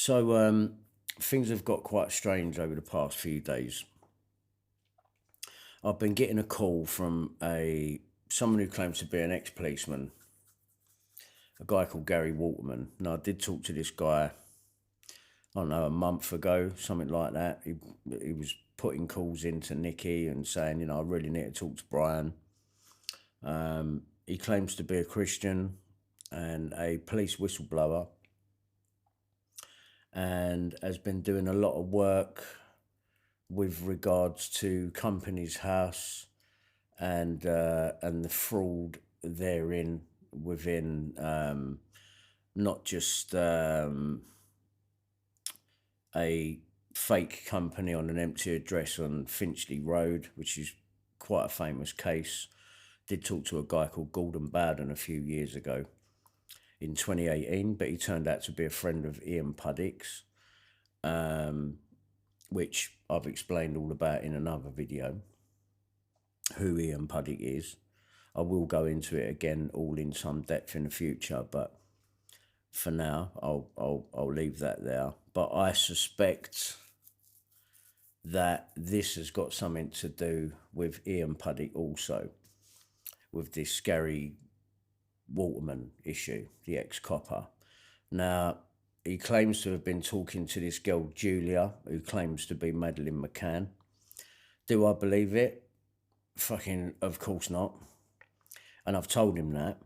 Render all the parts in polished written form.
So things have got quite strange over the past few days. I've been getting a call from someone who claims to be an ex-policeman, a guy called Gary Waterman. Now, I did talk to this guy, I don't know, a month ago, something like that. He was putting calls into Nikki and saying, I really need to talk to Brian. He claims to be a Christian and a police whistleblower, and has been doing a lot of work with regards to Company's House and the fraud therein within not just a fake company on an empty address on Finchley Road, which is quite a famous case. Did talk to a guy called Gordon Bowden a few years ago in 2018, but he turned out to be a friend of Ian Puddick's, which I've explained all about in another video, who Ian Puddick is. I will go into it again all in some depth in the future, but for now I'll leave that there. But I suspect that this has got something to do with Ian Puddick also, with this Gary Waterman issue, the ex-copper. Now, he claims to have been talking to this girl, Julia, who claims to be Madeleine McCann. Do I believe it? Fucking, of course not. And I've told him that.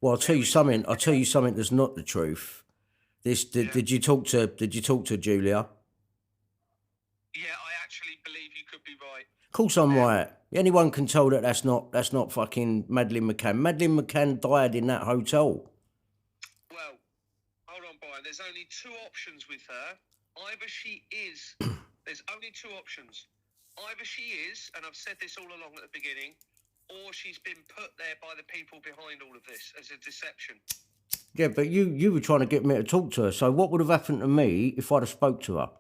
Well, I'll tell you something that's not the truth. Did you talk to Julia? Yeah, I actually believe you could be right. Of course I'm right. Anyone can tell that that's not fucking Madeleine McCann. Madeleine McCann died in that hotel. Well, hold on, Brian. There's only two options with her. Either she is... There's only two options. Either she is, and I've said this all along at the beginning, or she's been put there by the people behind all of this as a deception. Yeah, but you were trying to get me to talk to her. So what would have happened to me if I'd have spoke to her?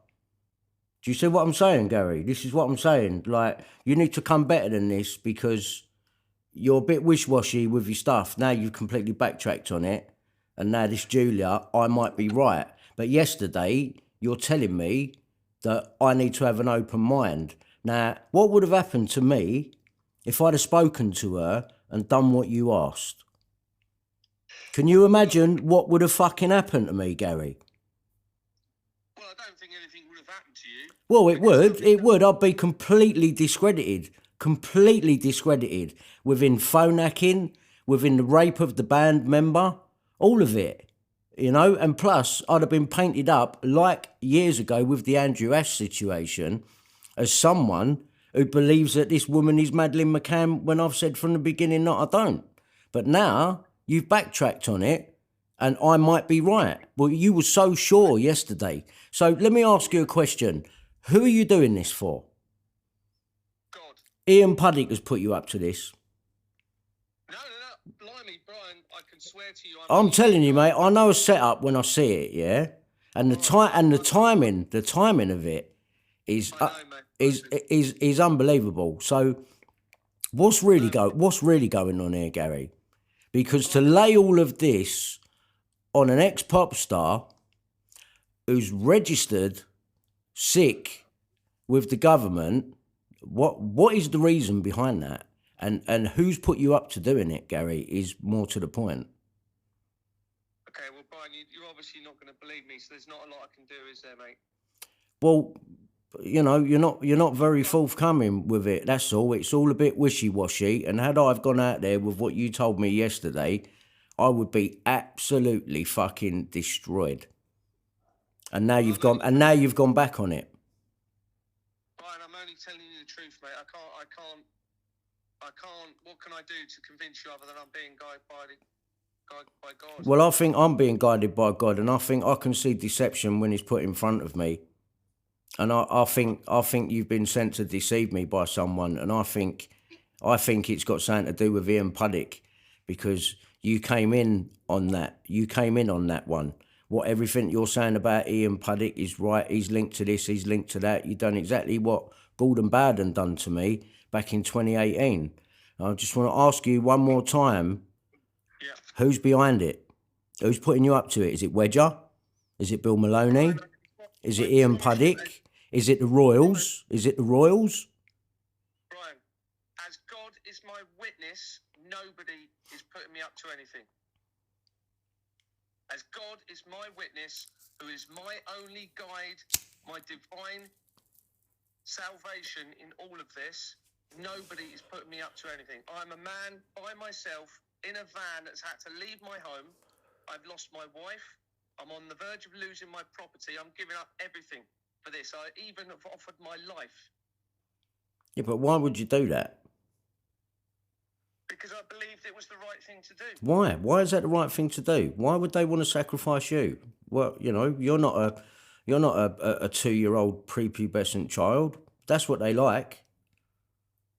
Do you see what I'm saying, Gary? This is what I'm saying. Like, you need to come better than this because you're a bit wish-washy with your stuff. Now you've completely backtracked on it. And now this Julia, I might be right. But yesterday, you're telling me that I need to have an open mind. Now, what would have happened to me if I'd have spoken to her and done what you asked? Can you imagine what would have fucking happened to me, Gary? Well, I don't think anything would have happened to you. Well, it would. I'd be completely discredited within phone hacking, within the rape of the band member, all of it, and plus I'd have been painted up like years ago with the Andrew Ash situation as someone who believes that this woman is Madeleine McCann when I've said from the beginning that I don't. But now you've backtracked on it and I might be right. Well, you were so sure yesterday. So let me ask you a question. Who are you doing this for? God. Ian Puddick has put you up to this. No. Blimey, Brian, I can swear to you. I'm telling you, mate, I know a setup when I see it, yeah? And the timing of it is unbelievable. So what's really going on here, Gary? Because to lay all of this on an ex-pop star who's registered sick with the government, what is the reason behind that? And who's put you up to doing it, Gary, is more to the point. Okay, well, Brian, you're obviously not going to believe me, so there's not a lot I can do, is there, mate? Well, you're not very forthcoming with it, that's all. It's all a bit wishy-washy, and had I've gone out there with what you told me yesterday, I would be absolutely fucking destroyed. And now you've gone back on it. Brian, I'm only telling you the truth, mate. I can't. What can I do to convince you other than I'm being guided by God? Well, I think I'm being guided by God, and I think I can see deception when it's put in front of me. And I think you've been sent to deceive me by someone, and I think it's got something to do with Ian Puddick, because you came in on that. You came in on that one. What everything you're saying about Ian Puddick is right. He's linked to this. He's linked to that. You've done exactly what Gordon Bowden done to me back in 2018. I just want to ask you one more time. Yeah. Who's behind it? Who's putting you up to it? Is it Wedger? Is it Bill Maloney? Is it I Ian promise you, Puddick? Is it the Royals? Is it the Royals? Brian, as God is my witness, nobody is putting me up to anything. As God is my witness, who is my only guide, my divine salvation in all of this, nobody is putting me up to anything. I'm a man by myself in a van that's had to leave my home. I've lost my wife. I'm on the verge of losing my property. I'm giving up everything for this. I even have offered my life. Yeah, but why would you do that? Because I believed it was the right thing to do. Why? Why is that the right thing to do? Why would they want to sacrifice you? Well, you know, you're not a 2-year-old prepubescent child. That's what they like.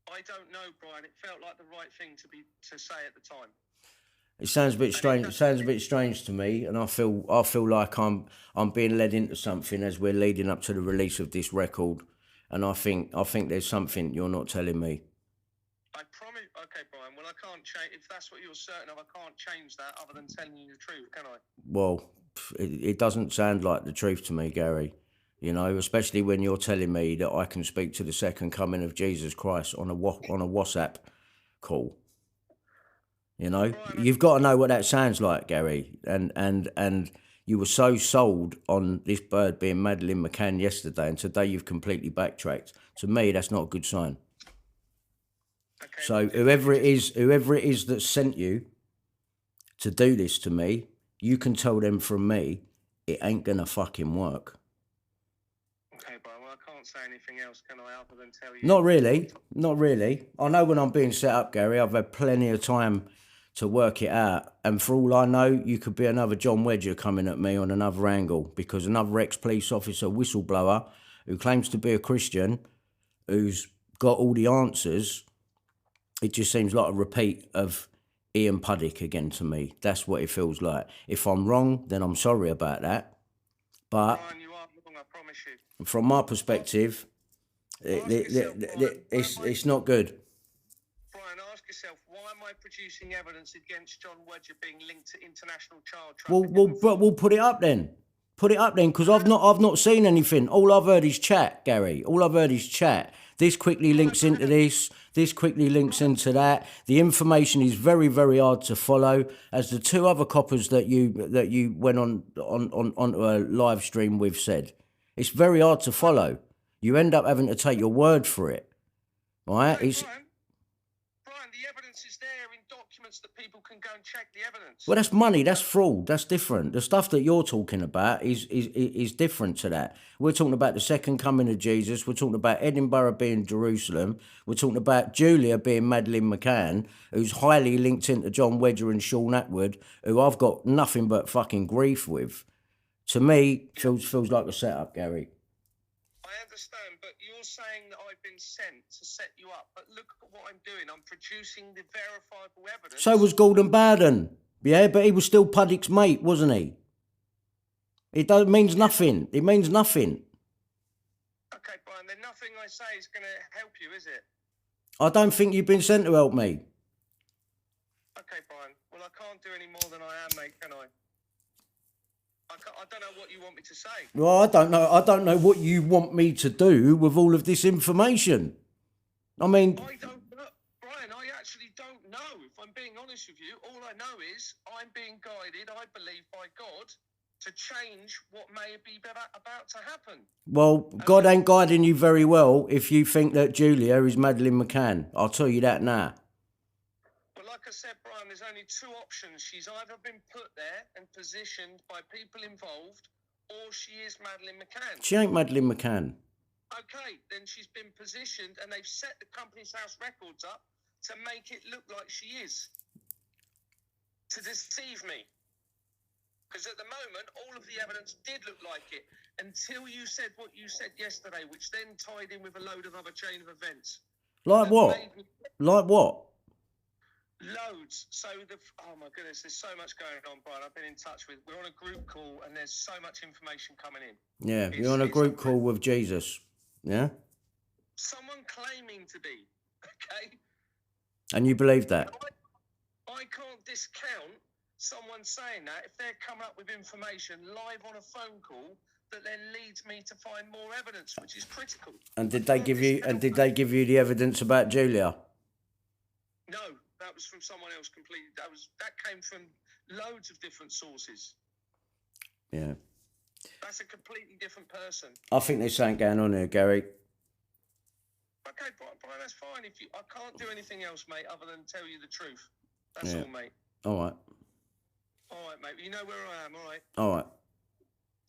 I don't know, Brian. It felt like the right thing to say at the time. It sounds a bit strange. It sounds a bit strange to me, and I feel like I'm being led into something as we're leading up to the release of this record, and I think there's something you're not telling me. I promise. Okay, Brian. Well, I can't change. If that's what you're certain of, I can't change that other than telling you the truth, can I? Well, it doesn't sound like the truth to me, Gary. You know, especially when you're telling me that I can speak to the second coming of Jesus Christ on a WhatsApp call. You know, Brian, you've got to know what that sounds like, Gary. And you were so sold on this bird being Madeleine McCann yesterday, and today you've completely backtracked. To me, that's not a good sign. okay, So whoever it is that sent you to do this to me, you can tell them from me, it ain't gonna fucking work. Okay, Brian. Well, I can't say anything else, can I, other than tell you? Not really. Not really. I know when I'm being set up, Gary. I've had plenty of time to work it out. And for all I know, you could be another John Wedger coming at me on another angle, because another ex-police officer whistleblower who claims to be a Christian, who's got all the answers, it just seems like a repeat of Ian Puddick again to me. That's what it feels like. If I'm wrong, then I'm sorry about that. But Brian, you are wrong, I promise you. from my perspective, it's not good. Brian, ask yourself, why am I producing evidence against John Wedger being linked to international child trafficking? We'll put it up then. Put it up then, because I've not seen anything. All I've heard is chat, Gary. All I've heard is chat. This quickly links into this. This quickly links into that. The information is very, very hard to follow. As the two other coppers that you went onto a live stream with said, it's very hard to follow. You end up having to take your word for it, right? Hey, Brian, the evidence is there in documents that people can go and check the evidence. Well, that's money. That's fraud. That's different. The stuff that you're talking about is different to that. We're talking about the second coming of Jesus. We're talking about Edinburgh being Jerusalem. We're talking about Julia being Madeleine McCann, who's highly linked into John Wedger and Sean Atwood, who I've got nothing but fucking grief with. To me, feels like a setup, Gary. I understand, but you're saying that I've been sent to set you up. But look at what I'm doing. I'm producing the verifiable evidence. So was Gordon Bowden. Yeah, but he was still Puddick's mate, wasn't he? It means nothing. It means nothing. Okay, Brian, then nothing I say is going to help you, is it? I don't think you've been sent to help me. Okay, Brian. Well, I can't do any more than I am, mate, can I? I don't know what you want me to say. Well, I don't know what you want me to do with all of this information. I mean, I don't know. Brian, I actually don't know. If I'm being honest with you, all I know is I'm being guided, I believe, by God to change what may be about to happen. Well, God ain't guiding you very well if you think that Julia is Madeleine McCann. I'll tell you that now. Well, like I said, Brian, there's only two options. She's either been put there and positioned by people involved, or she is Madeleine McCann. She ain't Madeleine McCann. Okay, then she's been positioned and they've set the Company's House records up to make it look like she is. To deceive me. Because at the moment, all of the evidence did look like it, until you said what you said yesterday, which then tied in with a load of other chain of events. Like what? Like what? Loads. So oh my goodness, there's so much going on, Brian. I've been in touch with. We're on a group call, and there's so much information coming in. Yeah, you're on a group call with Jesus. Yeah. Someone claiming to be. Okay. And you believe that? I can't discount someone saying that, if they're coming up with information live on a phone call that then leads me to find more evidence, which is critical. And did they give you? And did they give you the evidence about Julia? No, that was from someone else completely. That came from loads of different sources. Yeah. That's a completely different person. I think there's something going on here, Gary. Okay, Brian, that's fine. I can't do anything else, mate, other than tell you the truth. That's all, mate. All right. All right, mate. You know where I am, all right? All right.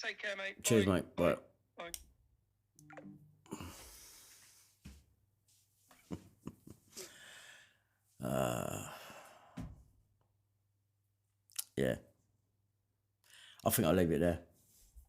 Take care, mate. Cheers, Bye. mate. Bye. Bye. Yeah. I think I'll leave it there.